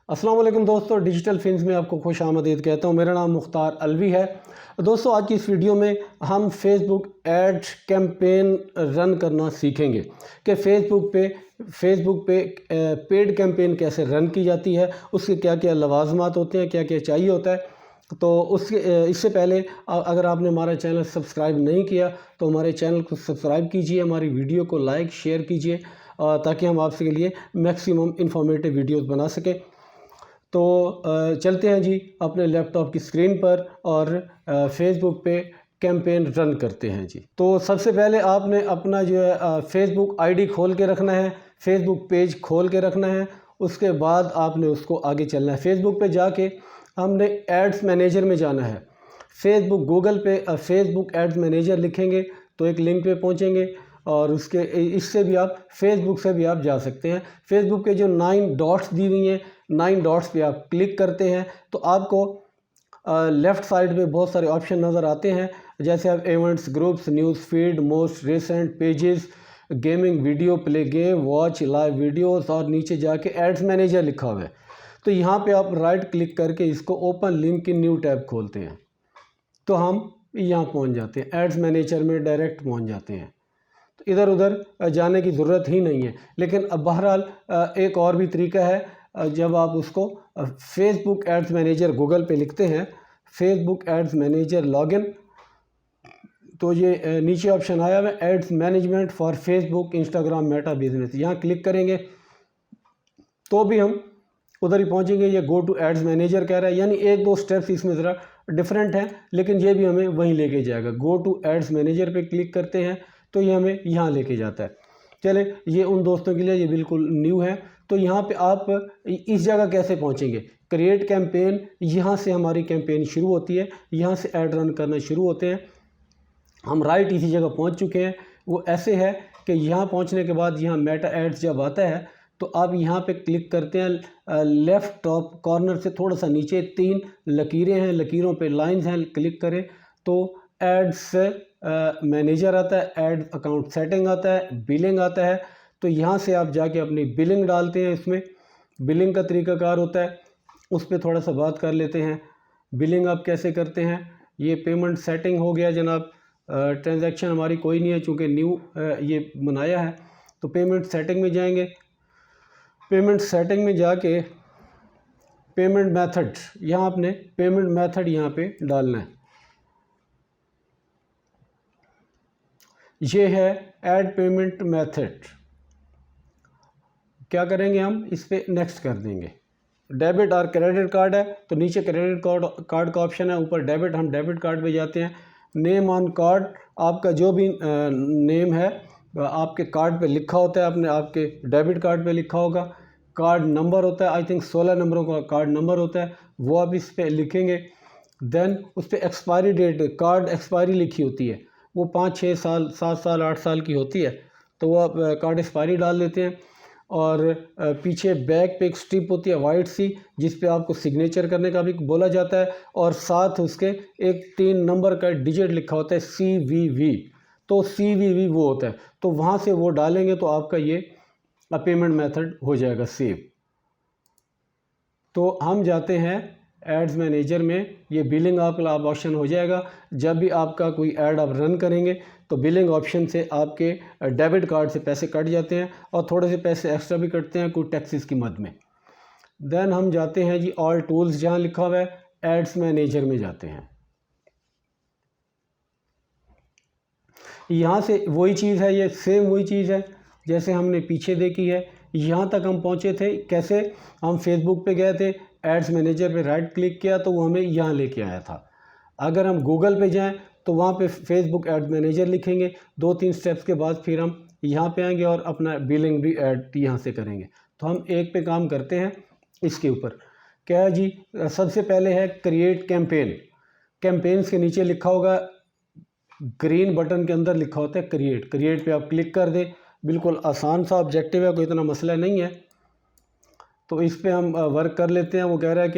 अस्सलाम वालेकुम दोस्तों, डिजिटल फिल्म्स में आपको खुश आमदीद कहता हूँ। मेरा नाम मुख्तार अलवी है। दोस्तों, आज की इस वीडियो में हम फेसबुक एड कैंपेन रन करना सीखेंगे कि फेसबुक पे पेड कैंपेन कैसे रन की जाती है, उसके क्या क्या लवाजमात होते हैं, क्या क्या चाहिए होता है। तो इससे पहले अगर आपने हमारा चैनल सब्सक्राइब नहीं किया तो हमारे चैनल को सब्सक्राइब कीजिए, हमारी वीडियो को लाइक शेयर कीजिए ताकि हम आपके लिए मैक्सिमम इंफॉर्मेटिव वीडियोस बना सकें। तो चलते हैं जी अपने लैपटॉप की स्क्रीन पर और फेसबुक पे कैंपेन रन करते हैं जी। तो सबसे पहले आपने अपना जो है फेसबुक आईडी खोल के रखना है, फेसबुक पेज खोल के रखना है। उसके बाद आपने उसको आगे चलना है। फेसबुक पे जाके हमने एड्स मैनेजर में जाना है। गूगल पे फेसबुक एड्स मैनेजर लिखेंगे तो एक लिंक पे पहुंचेंगे और इससे भी आप फेसबुक से भी आप जा सकते हैं। फेसबुक के जो 9 डॉट्स दी हुई हैं, 9 डॉट्स पे आप क्लिक करते हैं तो आपको लेफ़्ट साइड पे बहुत सारे ऑप्शन नज़र आते हैं, जैसे आप events, groups, news feed, most recent pages, gaming, video, play game, watch live videos और नीचे जाके एड्स मैनेजर लिखा हुआ है। तो यहाँ पे आप राइट क्लिक करके इसको ओपन लिंक की न्यू टैब खोलते हैं तो हम यहाँ पहुँच जाते हैं, एड्स मैनेजर में डायरेक्ट पहुँच जाते हैं। तो इधर उधर जाने की ज़रूरत ही नहीं है। लेकिन अब बहरहाल एक और भी तरीका है, जब आप उसको फेसबुक एड्स मैनेजर गूगल पे लिखते हैं, फेसबुक एड्स मैनेजर लॉगिन, तो ये नीचे ऑप्शन आया हुआ है ads management for Facebook, Instagram, Meta business. यहाँ क्लिक करेंगे तो भी हम उधर ही पहुँचेंगे। ये गो टू एड्स मैनेजर कह रहा है, यानी एक दो स्टेप्स इसमें ज़रा डिफरेंट हैं, लेकिन ये भी हमें वहीं लेके जाएगा। गो टू एड्स मैनेजर पे क्लिक करते हैं तो ये हमें यहाँ लेके जाता है। चलें, ये उन दोस्तों के लिए ये बिल्कुल न्यू है। तो यहाँ पे आप इस जगह कैसे पहुँचेंगे? क्रिएट कैंपेन, यहाँ से हमारी कैंपेन शुरू होती है, यहाँ से ऐड रन करना शुरू होते हैं। हम राइट इसी जगह पहुँच चुके हैं। वो ऐसे है कि यहाँ पहुँचने के बाद यहाँ मेटा एड्स जब आता है तो आप यहाँ पे क्लिक करते हैं। लेफ़्ट टॉप कॉर्नर से थोड़ा सा नीचे 3 लकीरें हैं, लकीरों पे लाइंस हैं, क्लिक करें तो एड्स मैनेजर आता है, एड अकाउंट सेटिंग आता है, बिलिंग आता है। तो यहाँ से आप जाके अपनी बिलिंग डालते हैं। इसमें बिलिंग का तरीक़ाकार होता है, उस पर थोड़ा सा बात कर लेते हैं। बिलिंग आप कैसे करते हैं? ये पेमेंट सेटिंग हो गया जनाब। ट्रांजैक्शन हमारी कोई नहीं है चूँकि न्यू ये बनाया है। तो पेमेंट सेटिंग में जाएंगे। पेमेंट सेटिंग में जाके पेमेंट मेथड, यहाँ आपने पेमेंट मेथड यहाँ पे डालना है। ये है ऐड पेमेंट मेथड। क्या करेंगे हम? इस पर नेक्स्ट कर देंगे। डेबिट और क्रेडिट कार्ड है तो नीचे क्रेडिट कार्ड का ऑप्शन है, ऊपर डेबिट, हम डेबिट कार्ड पे जाते हैं। नेम ऑन कार्ड, आपका जो भी नेम है आपके कार्ड पे लिखा होता है, आपके डेबिट कार्ड पे लिखा होगा। कार्ड नंबर होता है, आई थिंक 16 नंबरों का कार्ड नंबर होता है, वो आप इस पर लिखेंगे। देन उस पर एक्सपायरी डेट, कार्ड एक्सपायरी लिखी होती है, वो 5, 6 साल, 7 साल, 8 साल की होती है, तो वो आप कार्ड एक्सपायरी डाल देते हैं। और पीछे बैक पे एक स्ट्रिप होती है वाइट सी, जिस पे आपको सिग्नेचर करने का भी बोला जाता है, और साथ उसके एक 3 नंबर का डिजिट लिखा होता है CVV। तो CVV वो होता है, तो वहाँ से वो डालेंगे तो आपका ये पेमेंट मेथड हो जाएगा सेव। तो हम जाते हैं एड्स मैनेजर में। ये बिलिंग आपका ऑप्शन हो जाएगा। जब भी आपका कोई ऐड आप रन करेंगे तो बिलिंग ऑप्शन से आपके डेबिट कार्ड से पैसे कट जाते हैं और थोड़े से पैसे एक्स्ट्रा भी कटते हैं कोई टैक्सेस की मद में। देन हम जाते हैं जी ऑल टूल्स, जहाँ लिखा हुआ है एड्स मैनेजर में जाते हैं। यहाँ से वही चीज़ है, ये सेम वही चीज़ है जैसे हमने पीछे देखी है। यहाँ तक हम पहुँचे थे कैसे? हम फेसबुक पे गए थे, एड्स मैनेजर पे राइट क्लिक किया तो वो हमें यहाँ लेके आया था। अगर हम गूगल पे जाएं तो वहाँ पे फेसबुक एड मैनेजर लिखेंगे, 2-3 स्टेप्स के बाद फिर हम यहाँ पे आएंगे और अपना बिलिंग भी ऐड यहाँ से करेंगे। तो हम एक पे काम करते हैं इसके ऊपर। क्या है जी? सबसे पहले है क्रिएट कैंपेन। कैंपेन्स के नीचे लिखा होगा, ग्रीन बटन के अंदर लिखा होता है क्रिएट। क्रिएट पे आप क्लिक कर दें। बिल्कुल आसान सा ऑब्जेक्टिव है, कोई इतना मसला नहीं है। तो इस पे हम वर्क कर लेते हैं। वो कह रहा है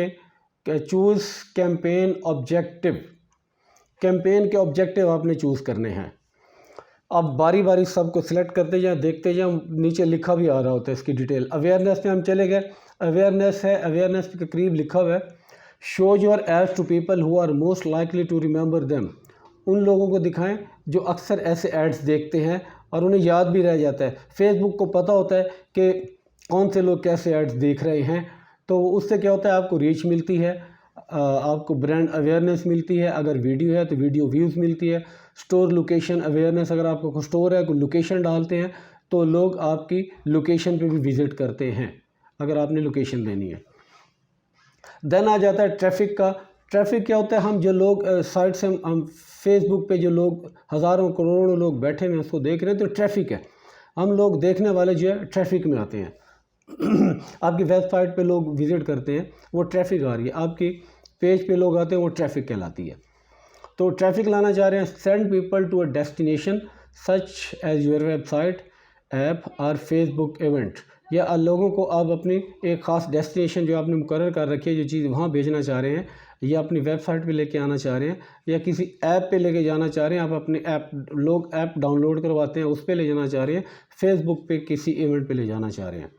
कि चूज़ कैंपेन ऑब्जेक्टिव। कैंपेन के ऑब्जेक्टिव आपने चूज़ करने हैं। अब बारी बारी सबको सिलेक्ट करते जाएं, देखते जाएं, नीचे लिखा भी आ रहा होता है इसकी डिटेल। अवेयरनेस में हम चले गए। अवेयरनेस है, अवेयरनेस के करीब लिखा हुआ है show your ads to people who are most likely to remember them. उन लोगों को दिखाएं जो अक्सर ऐसे एड्स देखते हैं और उन्हें याद भी रह जाता है। फेसबुक को पता होता है कि कौन से लोग कैसे एड्स देख रहे हैं, तो उससे क्या होता है आपको रीच मिलती है, आपको ब्रांड अवेयरनेस मिलती है, अगर वीडियो है तो वीडियो व्यूज़ मिलती है, स्टोर लोकेशन अवेयरनेस, अगर आपका कोई स्टोर है कोई लोकेशन डालते हैं तो लोग आपकी लोकेशन पे भी विज़िट करते हैं अगर आपने लोकेशन देनी है। देन आ जाता है ट्रैफिक का। ट्रैफिक क्या होता है, हम जो लोग साइट से हम फेसबुक पे जो लोग हज़ारों करोड़ों लोग बैठे हुए हैं उसको देख रहे हैं तो ट्रैफिक है। हम लोग देखने वाले जो है ट्रैफिक में आते हैं आपकी वेबसाइट पे लोग विज़िट करते हैं वो ट्रैफिक आ रही है, आपकी पेज पे लोग आते हैं वो ट्रैफिक कहलाती है। तो ट्रैफिक लाना चाह रहे हैं, send people to a destination such as your website app और फेसबुक इवेंट, या लोगों को आप अपनी एक ख़ास डेस्टिनेशन जो आपने मुकर्रर कर रखी है, जो चीज़ वहाँ भेजना चाह रहे हैं या अपनी वेबसाइट पे लेके आना चाह रहे हैं या किसी ऐप पे लेके जाना चाह रहे हैं, आप अपने ऐप, लोग ऐप डाउनलोड करवाते हैं उस पर ले जाना चाह रहे हैं, फेसबुक पे किसी इवेंट पे ले जाना चाह रहे हैं।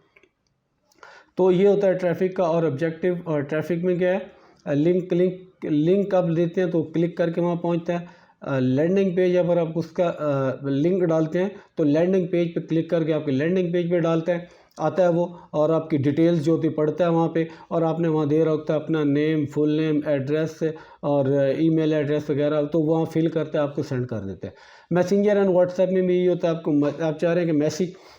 तो ये होता है ट्रैफिक का। और ऑब्जेक्टिव और ट्रैफिक में क्या है, लिंक आप देते हैं तो क्लिक करके वहाँ पहुँचता है। लैंडिंग पेज अगर आप उसका लिंक डालते हैं तो लैंडिंग पेज पे क्लिक करके आपके लैंडिंग पेज पे डालता है, आता है वो, और आपकी डिटेल्स जो होती पढ़ता है वहाँ पे, और आपने वहाँ दे रखा है अपना नेम, फुल नेम, एड्रेस और ईमेल एड्रेस वगैरह, तो वहाँ फिल करते हैं आपको सेंड कर देते हैं। मैसेंजर एंड व्हाट्सएप में भी ये होता है, आप चाह रहे हैं कि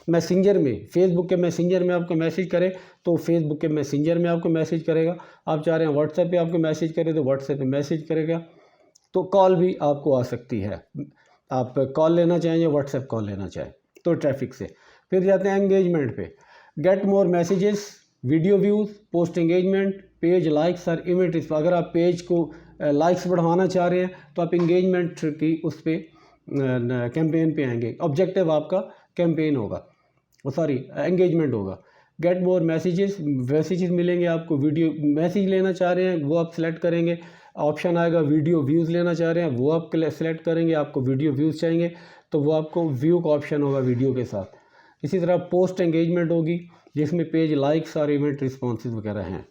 मैसेंजर में, फेसबुक के मैसेंजर में आपको मैसेज करे तो फेसबुक के मैसेंजर में आपको मैसेज करेगा, आप चाह रहे हैं व्हाट्सएप पे आपको मैसेज करे तो व्हाट्सएप पे मैसेज करेगा। तो कॉल भी आपको आ सकती है, आप कॉल लेना चाहें या व्हाट्सएप कॉल लेना चाहें। तो ट्रैफिक से फिर जाते हैं एंगेजमेंट पे, get more messages, video views, post engagement, page likes और इवेंट। अगर आप पेज को लाइक्स बढ़ाना चाह रहे हैं तो आप एंगेजमेंट की उस पर कैंपेन पे आएंगे, ऑब्जेक्टिव आपका कैंपेन होगा, सॉरी एंगेजमेंट होगा। गेट मोर मैसेजेस मिलेंगे आपको, वीडियो मैसेज लेना चाह रहे हैं वो आप सिलेक्ट करेंगे, ऑप्शन आएगा वीडियो व्यूज़ लेना चाह रहे हैं वो आप सिलेक्ट करेंगे, आपको वीडियो व्यूज़ चाहिए तो वो आपको व्यू का ऑप्शन होगा वीडियो के साथ। इसी तरह पोस्ट एंगेजमेंट होगी जिसमें पेज लाइक्स और इवेंट रिस्पॉन्सेज वगैरह हैं।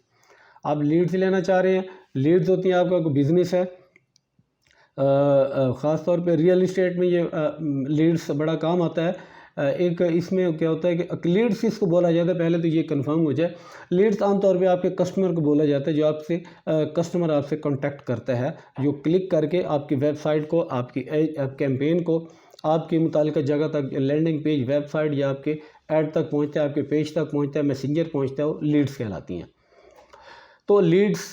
आप लीड्स लेना चाह रहे हैं, लीड्स होती हैं आपका कोई बिज़नेस है, ख़ास तौर पे रियल इस्टेट में ये लीड्स बड़ा काम आता है। एक इसमें क्या होता है कि लीड्स किसको बोला जाता है, पहले तो ये कंफर्म हो जाए। लीड्स आमतौर पे आपके कस्टमर को बोला जाता है, जो आपसे कस्टमर आपसे कांटेक्ट करता है, जो क्लिक करके आपकी वेबसाइट को, आपकी कैंपेन को, आपकी मुतालिका जगह तक, लैंडिंग पेज, वेबसाइट या आपके ऐड तक पहुँचता है, आपके पेज तक पहुँचता है, मैसेंजर पहुँचता है, वो लीड्स कहलाती हैं। तो लीड्स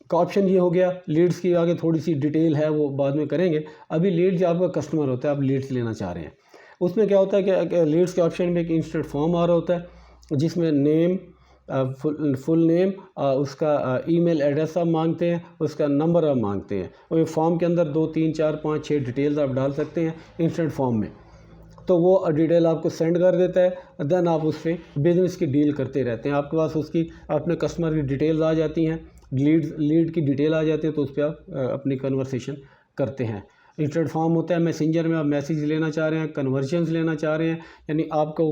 का ऑप्शन ये हो गया। लीड्स की आगे थोड़ी सी डिटेल है वो बाद में करेंगे, अभी लीड्स आपका कस्टमर होता है, आप लीड्स लेना चाह रहे हैं। उसमें क्या होता है कि लीड्स के ऑप्शन में एक इंस्टेंट फॉर्म आ रहा होता है जिसमें नेम, फुल नेम, उसका ईमेल एड्रेस आप मांगते हैं, उसका नंबर आप मांगते हैं, और फॉर्म के अंदर 2 3 4 5 6 डिटेल्स आप डाल सकते हैं इंस्टेंट फॉर्म में, तो वो डिटेल आपको सेंड कर देता है। देन आप उससे बिज़नेस की डील करते रहते हैं, आपके पास उसकी अपने कस्टमर की डिटेल्स आ जाती हैं, लीड की डिटेल आ जाती है, तो उस पर आप अपनी कन्वर्सेशन करते हैं। इंस्टेंट फॉर्म होता है, मैसेंजर में आप मैसेज लेना चाह रहे हैं, कन्वर्जन्स लेना चाह रहे हैं, यानी आपको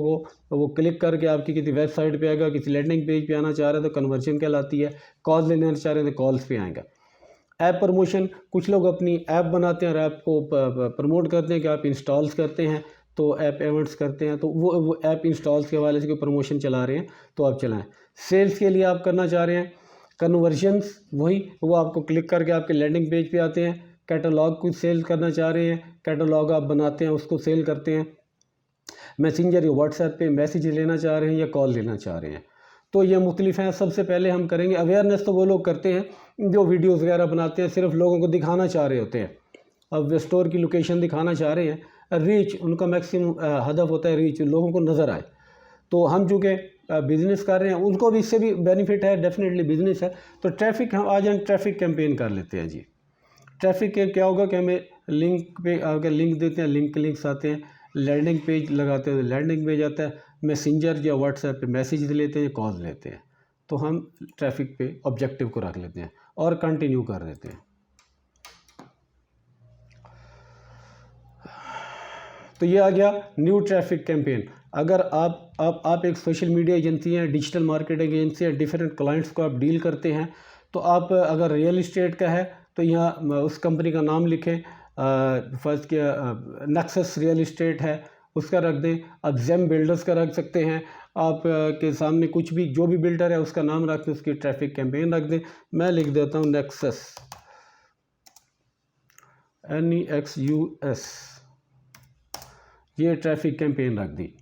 वो क्लिक करके आपकी किसी वेबसाइट पे आएगा, किसी लैंडिंग पेज पे आना चाह रहे हैं तो कन्वर्जन कहलाती है। कॉल लेना चाह रहे हैं तो कॉल्स पे आएगा। ऐप प्रमोशन, कुछ लोग अपनी ऐप बनाते हैं और ऐप को प्रमोट करते हैं कि आप इंस्टॉल्स करते हैं, तो ऐप इवेंट्स करते हैं, तो वो ऐप इंस्टॉल्स के हवाले से कोई प्रमोशन चला रहे हैं तो आप चलाएं। सेल्स के लिए आप करना चाह रहे हैं कन्वर्जन्स, वही वो आपको क्लिक करके आपके लैंडिंग पेज पे आते हैं। कैटलॉग कुछ सेल करना चाह रहे हैं, कैटलॉग आप बनाते हैं उसको सेल करते हैं। मैसेंजर या व्हाट्सएप पे मैसेज लेना चाह रहे हैं या कॉल लेना चाह रहे हैं, तो ये मुख्तलिफ हैं। सबसे पहले हम करेंगे अवेयरनेस, तो वो लोग करते हैं जो वीडियोज़ वगैरह बनाते हैं, सिर्फ लोगों को दिखाना चाह रहे होते हैं, अब स्टोर की लोकेशन दिखाना चाह रहे हैं। रीच उनका मैक्सिमम हदफ होता है, रीच लोगों को नज़र आए। तो हम चूँकि बिज़नेस कर रहे हैं, उनको भी इससे भी बेनिफिट है, डेफिनेटली बिज़नेस है। तो ट्रैफिक, हम आज हम ट्रैफिक कैंपेन कर लेते हैं जी। ट्रैफिक के क्या होगा कि हमें लिंक पे अगर लिंक देते हैं, लिंक्स आते हैं, लैंडिंग पेज लगाते हैं तो लैंडिंग पेज आता है, मैसेंजर या व्हाट्सएप पे मैसेज लेते हैं, कॉल लेते हैं, तो हम ट्रैफिक पे ऑब्जेक्टिव को रख लेते हैं और कंटिन्यू कर देते हैं। तो ये आ गया न्यू ट्रैफिक कैंपेन। अगर आप एक सोशल मीडिया एजेंसी हैं, डिजिटल मार्केटिंग एजेंसी है, डिफरेंट क्लाइंट्स को आप डील करते हैं, तो आप अगर रियल इस्टेट का है तो यहाँ उस कंपनी का नाम लिखें। फर्स्ट के नेक्सस रियल इस्टेट है उसका रख दें। आप जेम बिल्डर्स का रख सकते हैं। आप के सामने कुछ भी जो भी बिल्डर है उसका नाम रख दें, उसकी ट्रैफिक कैंपेन रख दें। मैं लिख देता हूँ नेक्सस, NEXUS, ये ट्रैफिक कैंपेन रख दी।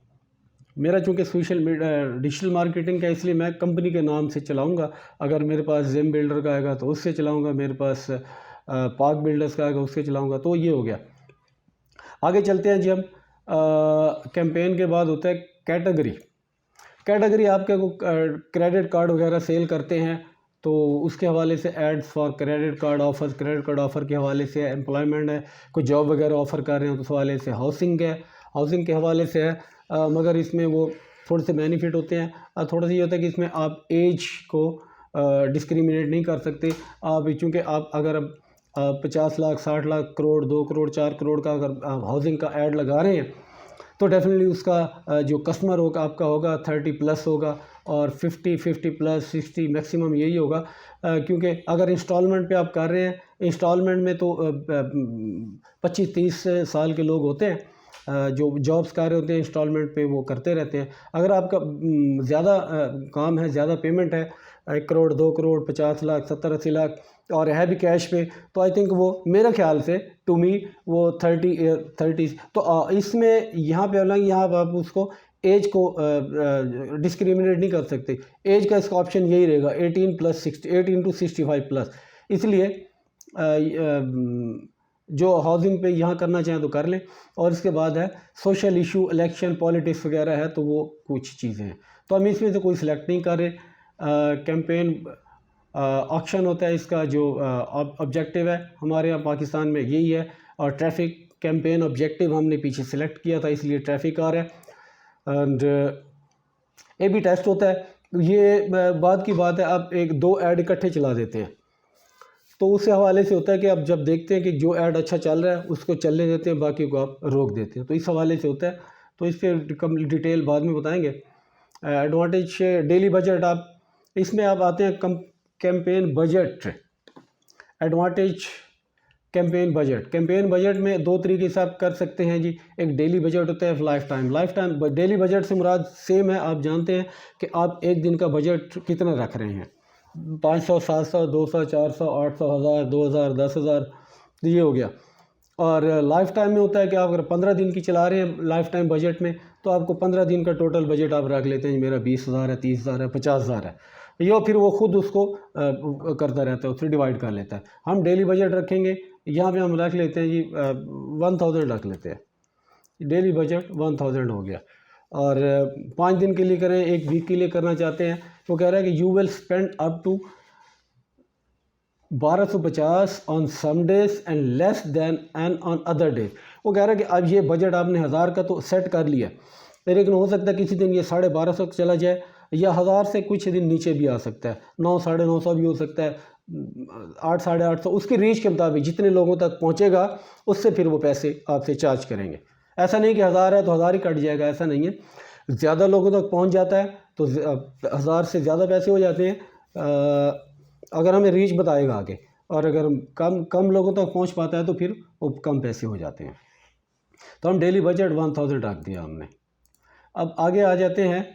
मेरा चूँकि सोशल मीडिया डिजिटल मार्केटिंग का, इसलिए मैं कंपनी के नाम से चलाऊँगा। अगर मेरे पास जेम बिल्डर का आएगा तो उससे चलाऊँगा, मेरे पास पार्क बिल्डर्स का आएगा उससे चलाऊँगा। तो ये हो गया। आगे चलते हैं जी हम। कैंपेन के बाद होता है कैटेगरी। कैटेगरी आपके को क्रेडिट कार्ड वगैरह सेल करते हैं तो उसके हवाले से ads for credit card offers, credit card offer के हवाले से एम्प्लॉयमेंट है, कोई जॉब वगैरह ऑफ़र कर रहे हैं तो उस हवाले से हाउसिंग है, हाउसिंग के हवाले से है। मगर इसमें वो थोड़े से बेनिफिट होते हैं। थोड़ा सा ये होता है कि इसमें आप एज को डिस्क्रिमिनेट नहीं कर सकते। आप चूँकि आप अगर 50 लाख, 60 लाख, करोड़, 2 करोड़, 4 करोड़ का अगर हाउसिंग का ऐड लगा रहे हैं तो डेफिनेटली उसका जो कस्टमर होगा आपका होगा 30+ होगा, और 50 प्लस 60 मैक्सिमम यही होगा। क्योंकि अगर इंस्टॉलमेंट पे आप कर रहे हैं, इंस्टॉलमेंट में तो 25-30 साल के लोग होते हैं जो जॉब्स कर रहे होते हैं, इंस्टॉलमेंट पे वो करते रहते हैं। अगर आपका ज़्यादा काम है, ज़्यादा पेमेंट है, 1 करोड़, 2 करोड़, 50 लाख, 70-80 लाख और है भी कैश पे, तो आई थिंक वो मेरे ख्याल से टू मी वो 30 तो इसमें यहाँ पे अलग, यहाँ पर आप उसको एज को डिस्क्रिमिनेट नहीं कर सकते। एज का इसका ऑप्शन यही रहेगा 18 to 65+। इसलिए जो हाउसिंग पे यहाँ करना चाहें तो कर लें। और इसके बाद है सोशल इशू, इलेक्शन, पॉलिटिक्स वगैरह है तो वो कुछ चीज़ें हैं, तो हम इसमें से कोई सिलेक्ट नहीं कर रहे। कैंपेन ऑक्शन होता है, इसका जो ऑब्जेक्टिव है हमारे यहाँ पाकिस्तान में यही है। और ट्रैफिक कैंपेन ऑब्जेक्टिव हमने पीछे सिलेक्ट किया था, इसलिए ट्रैफिक आ रहा है। एंड A/B टेस्ट होता है। ये बात की बात है, आप 1-2 ऐड इकट्ठे चला देते हैं तो उससे हवाले से होता है कि आप जब देखते हैं कि जो ऐड अच्छा चल रहा है उसको चलने देते हैं, बाकी को आप रोक देते हैं। तो इस हवाले से होता है। तो इस पर कम डिटेल बाद में बताएंगे। एडवांटेज डेली बजट, आप इसमें आप आते हैं campaign budget. Advantage campaign budget, campaign budget में 2 तरीके से आप कर सकते हैं जी। एक डेली बजट होता है, लाइफ टाइम। डेली बजट से मुराद सेम है, आप जानते हैं कि आप एक दिन का बजट कितना रख रहे हैं, 500, 700, 200, 400, 800, 1000, 2000, 10,000, ये हो गया। और लाइफ टाइम में होता है कि आप अगर 15 दिन की चला रहे हैं लाइफ टाइम बजट में, तो आपको 15 दिन का टोटल बजट आप रख लेते हैं, मेरा 20,000 है, 30,000 है, 50,000 है। ये फिर वो खुद उसको करता रहता है, उससे डिवाइड कर लेता है। हम डेली बजट रखेंगे, यहाँ पे हम रख लेते हैं जी 1000 रख लेते हैं। डेली बजट 1000 हो गया। और 5 दिन के लिए करें, 1 वीक के लिए करना चाहते हैं, तो कह रहा है कि you will spend up to 1250 on some days and less than and on other days. वो कह रहा है कि अब ये बजट आपने 1000 का तो सेट कर लिया, लेकिन हो सकता है किसी दिन ये 1250 चला जाए, या 1000 से कुछ दिन नीचे भी आ सकता है, 900, 950 भी हो सकता है, 800, 850, उसकी रीच के मुताबिक जितने लोगों तक पहुंचेगा उससे फिर वो पैसे आपसे चार्ज करेंगे। ऐसा नहीं कि 1000 है तो 1000 ही कट जाएगा, ऐसा नहीं है। ज़्यादा लोगों तक पहुंच जाता है तो 1000 से ज़्यादा पैसे हो जाते हैं, अगर हमें रीच बताएगा आगे। और अगर कम लोगों तक पहुंच पाता है तो फिर वो कम पैसे हो जाते हैं। तो हम डेली बजट 1000 रख दिया हमने। अब आगे आ जाते हैं।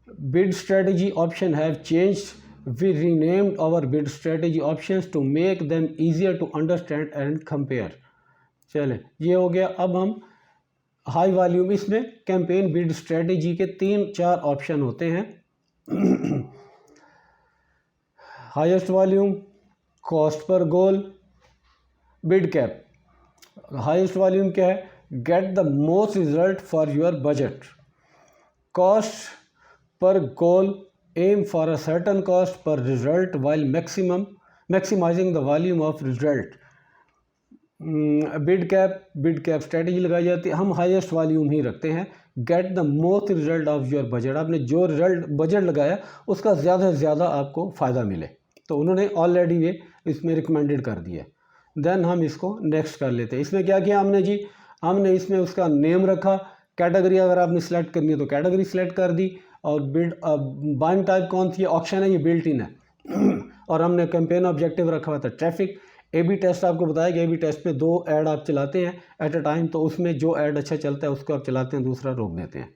Bid strategy option have changed, we renamed our bid strategy options to make them easier to understand and compare। चले, ये हो गया। अब हम हाई वॉल्यूम, इसमें कैंपेन बिड स्ट्रेटजी के 3-4 ऑप्शन होते हैं। हाईएस्ट वॉल्यूम, कॉस्ट पर गोल, बिड कैप। हाईएस्ट वॉल्यूम क्या है? Get the most result for your budget. Cost per goal, aim for a certain cost per result while maximizing the volume of result। Bid cap strategy लगाई जाती है। हम highest volume ही रखते हैं। Get the most result of your budget, आपने जो result budget लगाया उसका ज़्यादा से ज़्यादा आपको फ़ायदा मिले, तो उन्होंने ऑलरेडी ये इसमें रिकमेंडेड कर दिया। देन हम इसको नेक्स्ट कर लेते हैं। इसमें क्या किया हमने जी, हमने इसमें उसका नेम रखा कैटेगरी अगर आपने सेलेक्ट करनी है तो कैटेगरी सेलेक्ट कर दी, और बिल्ड बाइंग टाइप कौन सी ऑप्शन है, ये बिल्ट इन है। और हमने कैंपेन ऑब्जेक्टिव रखा हुआ था ट्रैफिक। ए बी टेस्ट आपको बताया कि ए बी टेस्ट में 2 ऐड आप चलाते हैं एट अ टाइम, तो उसमें जो ऐड अच्छा चलता है उसको आप चलाते हैं, दूसरा रोक देते हैं।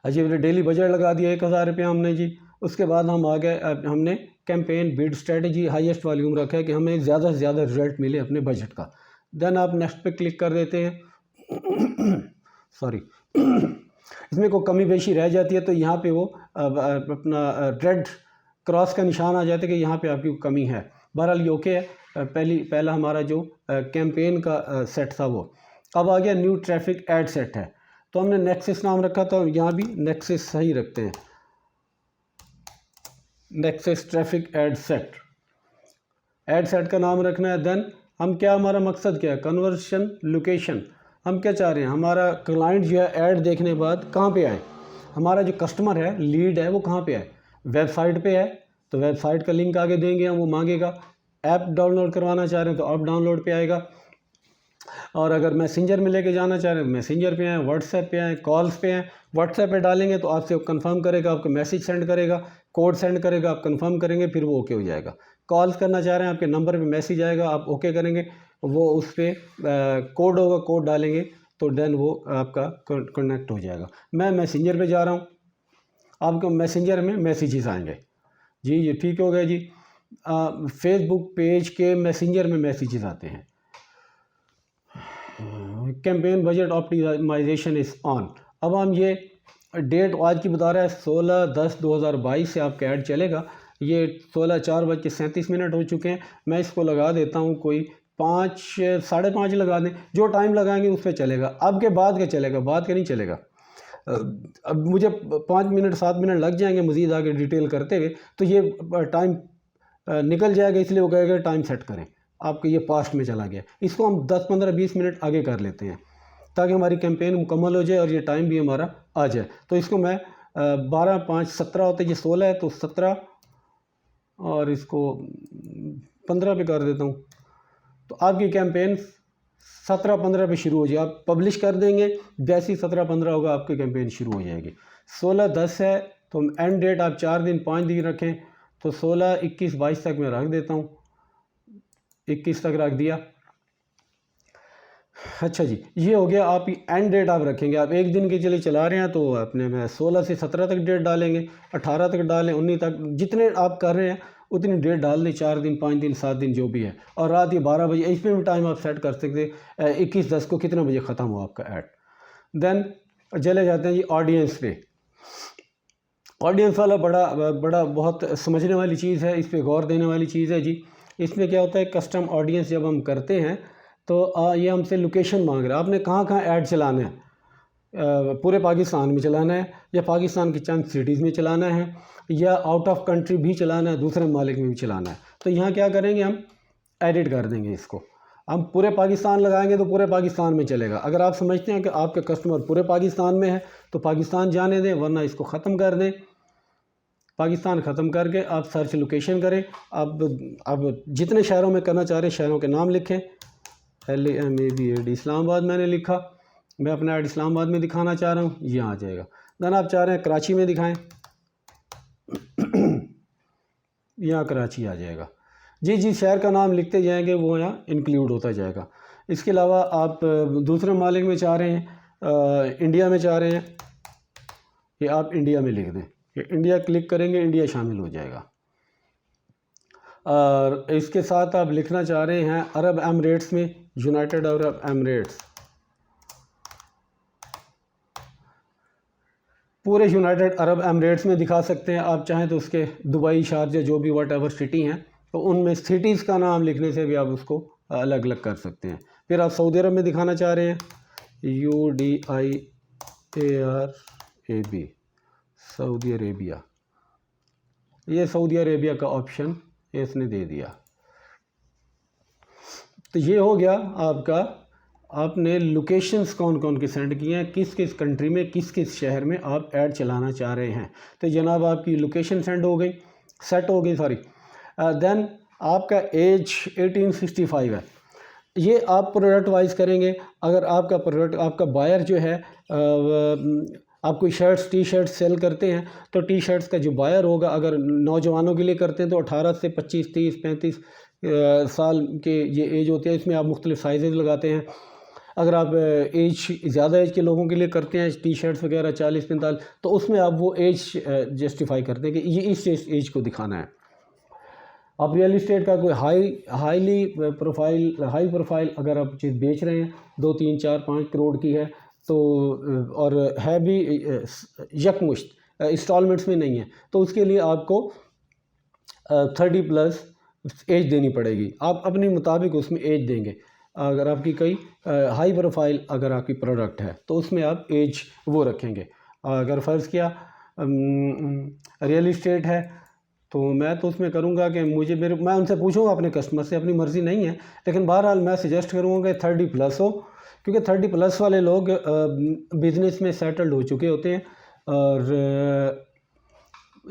अच्छा, डेली बजट लगा दिया 1000 रुपये हमने जी। उसके बाद हम आ गए, हमने campaign bid strategy highest volume रखा है कि हमें ज़्यादा से ज़्यादा रिजल्ट मिले अपने बजट का। देन आप नेक्स्ट पे क्लिक कर देते हैं। सॉरी, इसमें कोई कमी बेशी रह जाती है तो यहाँ पे वो अपना रेड क्रॉस का निशान आ जाता है कि यहाँ पे आपकी कमी है। बहरहाल ये ओके है। पहला हमारा जो कैंपेन का सेट था वो। अब आ गया न्यू ट्रैफिक ऐड सेट है, तो हमने नेक्सिस नाम रखा था, यहाँ भी नेक्सिस सही रखते हैं, Nexis traffic add set. Add set का नाम रखना है। देन हम क्या, हमारा मकसद क्या है, कन्वर्शन लोकेशन। हम क्या चाह रहे हैं, हमारा क्लाइंट जो है ऐड देखने के बाद कहाँ पे आए, हमारा जो कस्टमर है, लीड है, वो कहाँ पे आए, वेबसाइट पे है तो वेबसाइट का लिंक आगे देंगे हम, वो मांगेगा। ऐप डाउनलोड करवाना चाह रहे हैं तो ऐप डाउनलोड पे आएगा, और अगर मैसेंजर में लेके जाना चाह रहे हैं मैसेंजर पे आए, व्हाट्सएप पे आए, कॉल्स पे आए। व्हाट्सएप पे डालेंगे तो आपसे कंफर्म करेगा, आपको मैसेज सेंड करेगा, कोड सेंड करेगा, आप कंफर्म करेंगे, फिर वो ओके हो जाएगा। कॉल्स करना चाह रहे हैं, आपके नंबर पे मैसेज आएगा, आप ओके करेंगे, वो उस पर कोड होगा, कोड डालेंगे तो देन वो आपका कनेक्ट हो जाएगा। मैं मैसेंजर पे जा रहा हूँ, आपको मैसेंजर में मैसेजेस आएंगे जी, ये ठीक हो गया जी। फेसबुक पेज के मैसेंजर में मैसेजेस आते हैं। Campaign budget optimisation is on. अब हम ये डेट आज की बता रहा है 16/10/2022 से आपका ऐड चलेगा। ये 16:04:37 हो चुके हैं। मैं इसको लगा देता हूँ, कोई 5 साढ़े 5 लगा दें, जो टाइम लगाएंगे उस पर चलेगा। अब के बाद का चलेगा, बाद का नहीं चलेगा। अब मुझे 5 मिनट 7 मिनट लग जाएंगे मज़ीद आगे डिटेल करते हुए, तो ये टाइम निकल जाएगा, इसलिए वो कहेगा टाइम सेट करें। आपके ये पास्ट में चला गया, इसको हम 10 15 20 मिनट आगे कर लेते हैं ताकि हमारी कैंपेन मुकम्मल हो जाए और ये टाइम भी हमारा आ जाए। तो इसको मैं 12 5 17 होते, ये 16 है तो 17 और इसको 15 पे कर देता हूँ, तो आपकी कैंपेन 17-15 पे शुरू हो जाए। आप पब्लिश कर देंगे, जैसे ही 17-15 होगा आपकी कैंपेन शुरू हो जाएगी। 16/10 है तो एंड डेट आप 4 दिन 5 दिन रखें, तो 16 21 22 तक मैं रख देता हूँ, 21 तक रख दिया। अच्छा जी, ये हो गया। आप एंड डेट आप रखेंगे, आप एक दिन के लिए चला रहे हैं तो अपने में 16 से 17 तक डेट डालेंगे, 18 तक डालें, 19 तक, जितने आप कर रहे हैं उतनी डेट डाल दें, 4 दिन 5 दिन 7 दिन जो भी है। और रात ये 12 बजे, इसमें भी टाइम आप सेट कर सकते हैं 21/10 को कितने बजे ख़त्म हो आपका ऐड। देन चले जाते हैं जी ऑडियंस पे। ऑडियंस वाला बड़ा बहुत समझने वाली चीज़ है, इस पर गौर देने वाली चीज़ है जी। इसमें क्या होता है, कस्टम ऑडियंस जब हम करते हैं तो ये हमसे लोकेशन मांग रहा है, आपने कहाँ कहाँ ऐड चलाना है, पूरे पाकिस्तान में चलाना है या पाकिस्तान की चंद सिटीज़ में चलाना है या आउट ऑफ कंट्री भी चलाना है, दूसरे मालिक में भी चलाना है। तो यहाँ क्या करेंगे, हम एडिट कर देंगे इसको। हम पूरे पाकिस्तान लगाएंगे तो पूरे पाकिस्तान में चलेगा। अगर आप समझते हैं कि आपके कस्टमर पूरे पाकिस्तान में है तो पाकिस्तान जाने दें, वरना इसको ख़त्म कर दें। पाकिस्तान ख़त्म करके आप सर्च लोकेशन करें। अब जितने शहरों में करना चाह रहे हैं शहरों के नाम लिखें। LAMABAD इस्लामाबाद मैंने लिखा, मैं अपना ऐड इस्लामाबाद में दिखाना चाह रहा हूँ, यहाँ आ जाएगा। देन आप चाह रहे हैं कराची में दिखाएं, यहाँ कराची आ जाएगा। जिस शहर का नाम लिखते जाएंगे वो यहाँ इंक्लूड होता जाएगा। इसके अलावा आप दूसरे मालिक में चाह रहे हैं, इंडिया में चाह रहे हैं, ये आप इंडिया में लिख दें, ये इंडिया क्लिक करेंगे, इंडिया शामिल हो जाएगा। और इसके साथ आप लिखना चाह रहे हैं अरब एमिरेट्स में, यूनाइटेड अरब एमिरेट्स, पूरे यूनाइटेड अरब एमिरेट्स में दिखा सकते हैं। आप चाहें तो उसके दुबई, शारजा, जो भी वट एवर सिटी हैं, तो उनमें सिटीज़ का नाम लिखने से भी आप उसको अलग अलग कर सकते हैं। फिर आप सऊदी अरब में दिखाना चाह रहे हैं, UDIARAB, सऊदी अरेबिया, ये सऊदी अरेबिया का ऑप्शन इसने दे दिया। तो ये हो गया आपका, आपने लोकेशंस कौन कौन की सेंड किए हैं, किस किस कंट्री में, किस किस शहर में आप ऐड चलाना चाह रहे हैं। तो जनाब आपकी लोकेशन सेट हो गई, सॉरी। देन आपका एज 1865 है, ये आप प्रोडक्ट वाइज करेंगे। अगर आपका प्रोडक्ट, आपका बायर जो है आप कोई शर्ट्स टी शर्ट्स सेल करते हैं तो टी शर्ट्स का जो बायर होगा, अगर नौजवानों के लिए करते हैं तो 18 से 25, 30, 35 साल के ये एज होते हैं। इसमें आप मुख्तलिफ साइजेज़ लगाते हैं। अगर आप एज ज़्यादा एज के लोगों के लिए करते हैं टी शर्ट्स वगैरह 40-45, तो उसमें आप वो एज जस्टिफाई करते हैं कि ये इस एज को दिखाना है। आप रियल इस्टेट का कोई हाई प्रोफाइल अगर आप चीज़ बेच रहे हैं 2, 3, 4, 5 करोड़ की है तो, और है भी यकमुश्त इंस्टॉलमेंट्स में नहीं है, तो उसके लिए आपको 30+ एज देनी पड़ेगी। आप अपने मुताबिक उसमें एज देंगे। अगर आपकी कोई हाई प्रोफाइल अगर आपकी प्रोडक्ट है तो उसमें आप एज वो रखेंगे। अगर फ़र्ज़ किया रियल इस्टेट है तो मैं तो उसमें करूँगा कि मैं उनसे पूछूँगा अपने कस्टमर से, अपनी मर्ज़ी नहीं है, लेकिन बहरहाल मैं सजेस्ट करूँगा कि 30+ हो, क्योंकि 30+ वाले लोग बिज़नेस में सेटल्ड हो चुके होते हैं। और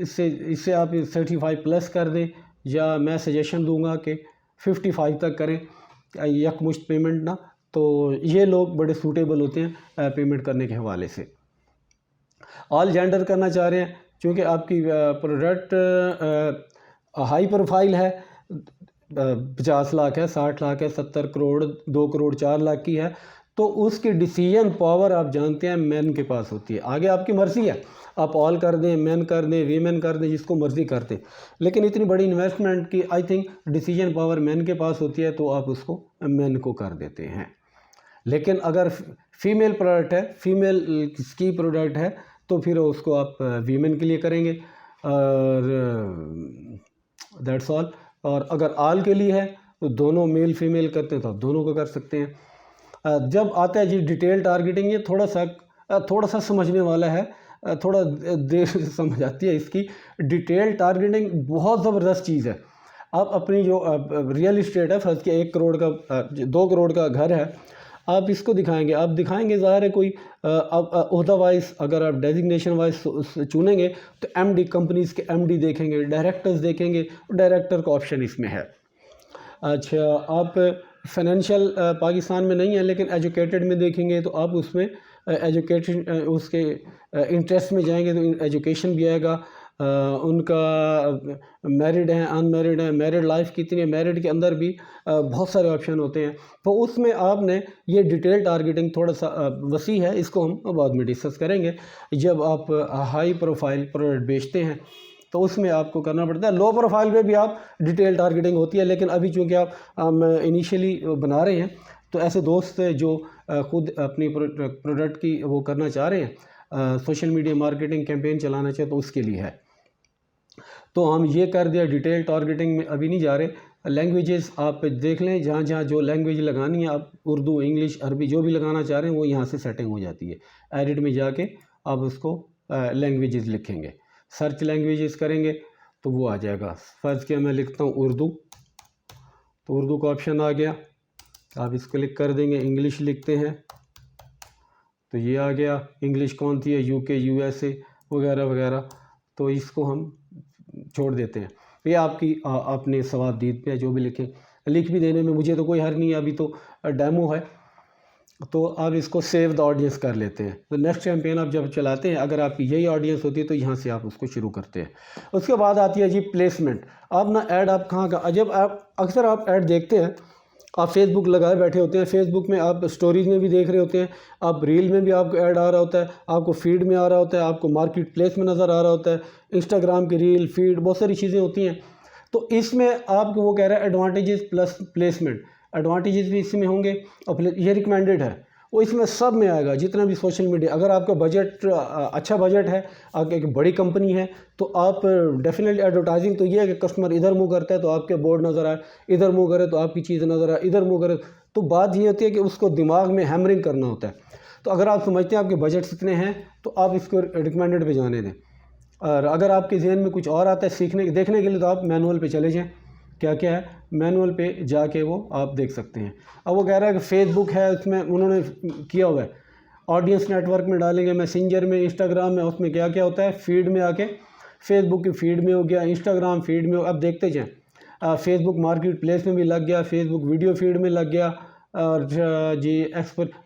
इससे आप 35+ कर दें, या मैं सजेशन दूंगा कि 55 तक करें यकमुश्त पेमेंट ना, तो ये लोग बड़े सूटेबल होते हैं पेमेंट करने के हवाले से। ऑल जेंडर करना चाह रहे हैं, क्योंकि आपकी प्रोडक्ट हाई प्रोफाइल है, 50 लाख है, 60 लाख है, 70 करोड़, 2 करोड़ 4 लाख की है, तो उसकी डिसीजन पावर आप जानते हैं मैन के पास होती है। आगे आपकी मर्ज़ी है, आप ऑल कर दें, मैन कर दें, वीमेन कर दें, जिसको मर्ज़ी कर दें, लेकिन इतनी बड़ी इन्वेस्टमेंट की I think decision power man के पास होती है, तो आप उसको मैन को कर देते हैं। लेकिन अगर फीमेल प्रोडक्ट है, फीमेल की प्रोडक्ट है, तो फिर उसको आप वीमेन के लिए करेंगे, और दैट्स ऑल। और अगर आल के लिए है तो दोनों मेल फीमेल करते हैं तो आप दोनों को कर सकते हैं। जब आता है जी डिटेल टारगेटिंग, ये थोड़ा सा समझने वाला है, थोड़ा देर से समझ आती है इसकी। डिटेल टारगेटिंग बहुत ज़बरदस्त चीज़ है। आप अपनी जो रियल इस्टेट है, फर्स्ट के 1 करोड़ का 2 करोड़ का घर है, आप इसको दिखाएंगे, आप दिखाएंगे ज़ाहिर है कोई ओहदा वाइज, अगर आप डेजिग्नेशन वाइज चुनेंगे तो एमडी, कंपनीज़ के एमडी देखेंगे, डायरेक्टर्स देखेंगे, डायरेक्टर का ऑप्शन इसमें है। अच्छा, आप फाइनेंशियल पाकिस्तान में नहीं है लेकिन एजुकेटेड में देखेंगे तो आप उसमें एजुकेशन उसके इंटरेस्ट में जाएंगे तो एजुकेशन भी आएगा, उनका मैरिड है, अनमैरिड है, मैरिड लाइफ कितनी है, मैरिड के अंदर भी बहुत सारे ऑप्शन होते हैं। तो उसमें आपने ये डिटेल टारगेटिंग थोड़ा सा वसी है, इसको हम बाद में डिस्कस करेंगे। जब आप हाई प्रोफाइल प्रोडक्ट बेचते हैं तो उसमें आपको करना पड़ता है। लो प्रोफाइल पे भी आप डिटेल टारगेटिंग होती है, लेकिन अभी चूँकि आप इनिशियली बना रहे हैं तो ऐसे दोस्त जो ख़ुद अपनी प्रोडक्ट की वो करना चाह रहे हैं, सोशल मीडिया मार्केटिंग कैंपेन चलाना चाहिए, तो उसके लिए है। तो हम ये कर दिया, डिटेल टारगेटिंग में अभी नहीं जा रहे। लैंग्वेजेस आप देख लें, जहाँ जहाँ जो लैंग्वेज लगानी है, आप उर्दू, इंग्लिश, अरबी जो भी लगाना चाह रहे हैं वो यहाँ से सेटिंग हो जाती है। एडिट में जाके आप उसको लैंग्वेजेस लिखेंगे, सर्च लैंग्वेजेस करेंगे तो वो आ जाएगा। फ़र्ज़ किया मैं लिखता हूँ उर्दू, तो उर्दू का ऑप्शन आ गया, आप इसको क्लिक कर देंगे। इंग्लिश लिखते हैं तो ये आ गया, इंग्लिश कौन सी है, यूके, यूएसए वगैरह वगैरह, तो इसको हम छोड़ देते हैं। ये आपकी अपने सवादीद पे जो भी लिखें, लिख भी देने में मुझे तो कोई हर्ज नहीं है, अभी तो डेमो है। तो आप इसको सेव द ऑडियंस कर लेते हैं। तो नेक्स्ट कैंपेन आप जब चलाते हैं, अगर आपकी यही ऑडियंस होती है तो यहाँ से आप उसको शुरू करते हैं। उसके बाद आती है जी प्लेसमेंट। आप ना ऐड आप कहाँ का, जब आप अक्सर आप ऐड देखते हैं, आप फेसबुक लगाए बैठे होते हैं, फेसबुक में आप स्टोरीज में भी देख रहे होते हैं, आप रील में भी आपको ऐड आ रहा होता है, आपको फीड में आ रहा होता है, आपको मार्केट प्लेस में नज़र आ रहा होता है, इंस्टाग्राम की रील, फीड, बहुत सारी चीज़ें होती हैं। तो इसमें आपको वो कह रहा है एडवांटेजेस प्लस प्लेसमेंट, एडवांटेजेस भी इसमें होंगे और ये रिकमेंडेड है, वो इसमें सब में आएगा जितना भी सोशल मीडिया। अगर आपका बजट अच्छा बजट है, आपकी एक बड़ी कंपनी है, तो आप डेफिनेटली एडवर्टाइजिंग तो ये है कि कस्टमर इधर मुँह करता है तो आपके बोर्ड नज़र आए, इधर मुँह करे तो आपकी चीज़ नज़र आए, इधर मुँह करे। तो बात ये होती है कि उसको दिमाग में हैमरिंग करना होता है। तो अगर आप समझते हैं आपके बजट इतने हैं तो आप इसको रिकमेंडेड पे जाने दें। और अगर आपके जहन में कुछ और आता है सीखने देखने के लिए, तो आप मैनुअल पे चले जाएँ, क्या क्या है मैनुअल पे जाके वो आप देख सकते हैं। अब वो कह रहा है कि फेसबुक है, उसमें उन्होंने किया हुआ है ऑडियंस नेटवर्क में डालेंगे, मैसेंजर में, इंस्टाग्राम में, उसमें क्या क्या होता है, फीड में आके फेसबुक की फीड में हो गया, इंस्टाग्राम फीड में, अब देखते जाएँ। फेसबुक मार्केट प्लेस में भी लग गया, फेसबुक वीडियो फीड में लग गया, और जी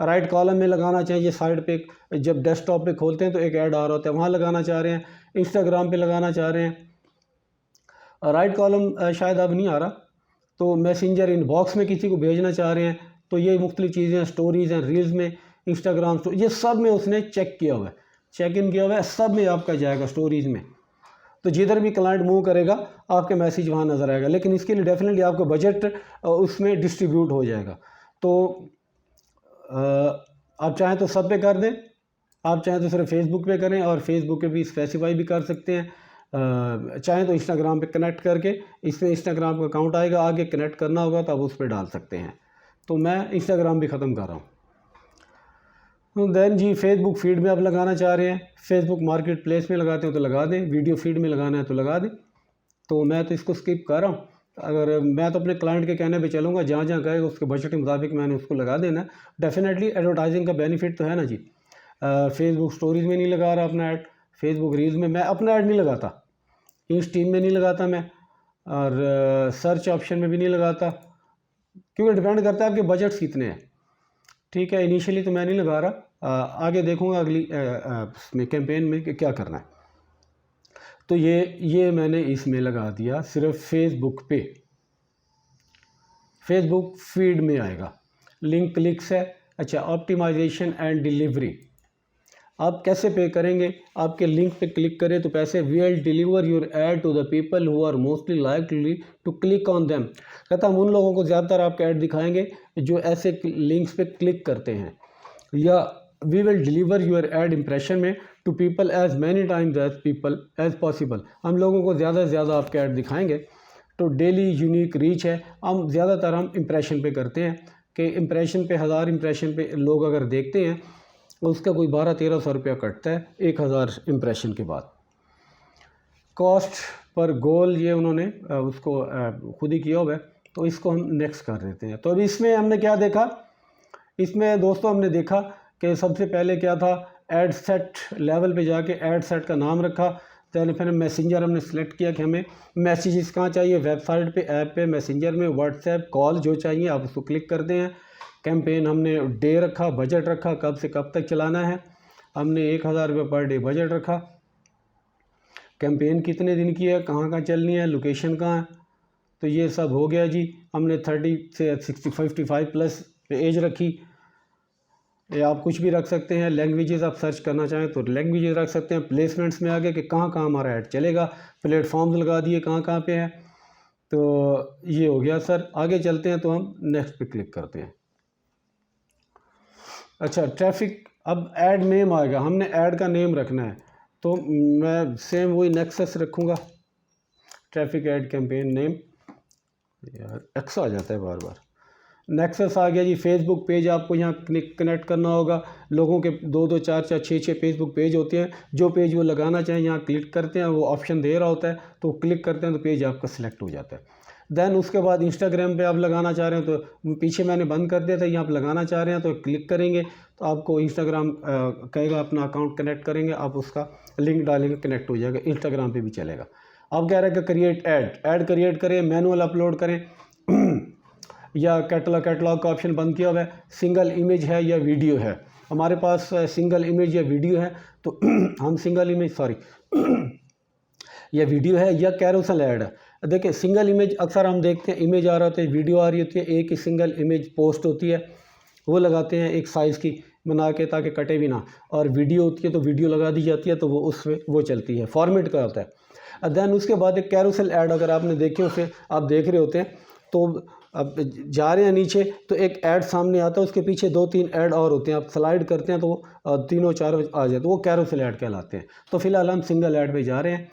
राइट कॉलम में लगाना चाहिए, साइड पे जब डेस्कटॉप पे खोलते हैं तो एक ऐड आ रहा होता है, वहाँ लगाना चाह रहे हैं, इंस्टाग्राम पे लगाना चाह रहे हैं। राइट कॉलम शायद अब नहीं आ रहा, तो मैसेंजर इनबॉक्स में किसी को भेजना चाह रहे हैं, तो ये मुख्तलिफ चीज़ें, स्टोरीज़ हैं, रील्स में, इंस्टाग्राम, तो ये सब में उसने चेक किया हुआ है, चेक इन किया हुआ है, सब में आपका जाएगा स्टोरीज़ में। तो जिधर भी क्लाइंट मूव करेगा आपके मैसेज वहाँ नज़र आएगा, लेकिन इसके लिए डेफिनेटली आपका बजट उसमें डिस्ट्रीब्यूट हो जाएगा। तो आप चाहें तो सब पे कर दें, आप चाहें तो सिर्फ फेसबुक पे करें, और फेसबुक पे भी स्पेसिफाई भी कर सकते हैं। चाहें तो इंस्टाग्राम पे कनेक्ट करके, इसमें इंस्टाग्राम का अकाउंट आएगा, आगे कनेक्ट करना होगा तो आप उस पर डाल सकते हैं। तो मैं इंस्टाग्राम भी ख़त्म कर रहा हूँ। देन जी फेसबुक फीड में आप लगाना चाह रहे हैं, फेसबुक मार्केट प्लेस में लगाते हैं तो लगा दें, वीडियो फीड में लगाना है तो लगा दें। तो मैं तो इसको स्किप कर रहा हूँ। अगर मैं तो अपने क्लाइंट के कहने पे चलूँगा, जहाँ जहाँ कहेगा उसके बजट के मुताबिक मैंने उसको लगा देना। डेफिनेटली एडवर्टाइजिंग का बेनिफिट तो है ना जी। फेसबुक स्टोरीज़ में नहीं लगा रहा अपना ऐड, फेसबुक रील्स में मैं अपना ऐड नहीं लगाता, इंस्टीम में नहीं लगाता मैं, और सर्च ऑप्शन में भी नहीं लगाता, क्योंकि डिपेंड करता है आपके बजट्स कितने हैं। ठीक है, इनिशियली तो मैं नहीं लगा रहा, आगे देखूँगा अगली इसमें कैंपेन में कि क्या करना है। तो ये मैंने इसमें लगा दिया सिर्फ फेसबुक पे, फेसबुक फीड में आएगा, लिंक क्लिक्स है। अच्छा, ऑप्टिमाइजेशन एंड डिलीवरी आप कैसे पे करेंगे? आपके लिंक पे क्लिक करें तो पैसे, we will deliver your ad to the people who are mostly likely to click on them. कहता हम उन लोगों को ज़्यादातर आपके ऐड दिखाएंगे जो ऐसे लिंक्स पे क्लिक करते हैं। या we will deliver your ad impression में to people as many times as possible, हम लोगों को ज़्यादा से ज़्यादा आपके ऐड दिखाएंगे। तो डेली यूनिक रीच है, हम ज़्यादातर हम इम्प्रेशन पे करते हैं कि इम्प्रेशन पे 1000 इम्प्रेशन पे लोग अगर देखते हैं उसका कोई 1200-1300 रुपया कटता है 1000 इम्प्रेशन के बाद। कॉस्ट पर गोल ये उन्होंने उसको खुद ही किया हुआ है, तो इसको हम नेक्स्ट कर देते हैं। तो अभी इसमें हमने क्या देखा, इसमें दोस्तों हमने देखा कि सबसे पहले क्या था, ऐड सेट लेवल पे जाके ऐड सेट का नाम रखा। फिर मैसेंजर हमने सेलेक्ट किया कि हमें मैसेजेस कहाँ चाहिए, वेबसाइट पे, ऐप पे, मैसेंजर में, व्हाट्सएप, कॉल, जो चाहिए आप उसको क्लिक करते हैं। कैंपेन हमने डे रखा, बजट रखा, कब से कब तक चलाना है, हमने 1000 रुपये पर डे बजट रखा। कैंपेन कितने दिन की है, कहाँ कहाँ चलनी है, लोकेशन कहाँ है, तो ये सब हो गया जी। हमने 30 से 55 प्लस एज रखी, या आप कुछ भी रख सकते हैं। लैंग्वेजेस आप सर्च करना चाहें तो लैंग्वेजेस रख सकते हैं। प्लेसमेंट्स में आगे कि कहाँ कहाँ हमारा ऐड चलेगा, प्लेटफॉर्म्स लगा दिए कहाँ कहाँ पे है। तो ये हो गया सर। आगे चलते हैं तो हम नेक्स्ट पे क्लिक करते हैं। अच्छा, ट्रैफिक, अब ऐड नेम आएगा, हमने ऐड का नेम रखना है, तो मैं सेम वही नेक्सस रखूँगा, ट्रैफिक ऐड कैंपेन नेम, यार एक्स आ जाता है बार बार। नेक्सस आ गया जी। फेसबुक पेज आपको यहाँ कनेक्ट करना होगा, लोगों के 2-2, 4-4, 6-6 फेसबुक पेज होते हैं, जो पेज वो लगाना चाहें यहाँ क्लिक करते हैं, वो ऑप्शन दे रहा होता है, तो क्लिक करते हैं तो पेज आपका सिलेक्ट हो जाता है। देन उसके बाद इंस्टाग्राम पे आप लगाना चाह रहे हैं, तो पीछे मैंने बंद कर दिया था, यहाँ आप लगाना चाह रहे हैं तो क्लिक करेंगे तो आपको इंस्टाग्राम कहेगा अपना अकाउंट कनेक्ट करेंगे, आप उसका लिंक डालेंगे, कनेक्ट हो जाएगा, इंस्टाग्राम पे भी चलेगा। अब कह रहे हैं कि क्रिएट ऐड क्रिएट करें, मैनुअल अपलोड करें या कैटलॉग का ऑप्शन बंद किया हुआ है। सिंगल इमेज है या वीडियो है, हमारे पास सिंगल इमेज या वीडियो है, तो हम सिंगल इमेज या वीडियो है या कैरोसेल ऐड है। देखिए सिंगल इमेज अक्सर हम देखते हैं, इमेज आ रहा होता है, वीडियो आ रही होती है, एक ही सिंगल इमेज पोस्ट होती है, वो लगाते हैं एक साइज़ की बना के ताकि कटे भी ना, और वीडियो होती है तो वीडियो लगा दी जाती है, तो वो उसमें वो चलती है, फॉर्मेट का होता है। देन उसके बाद एक कैरोसेल ऐड अगर आपने देखे, उसे आप देख रहे होते हैं, तो अब जा रहे हैं नीचे तो एक ऐड सामने आता है, उसके पीछे 2-3 ऐड और होते हैं, आप स्लाइड करते हैं तो तीनों चारों आ जाते हैं, वो कैरोसेल ऐड कहलाते हैं। तो फिलहाल हम सिंगल ऐड पे जा रहे हैं।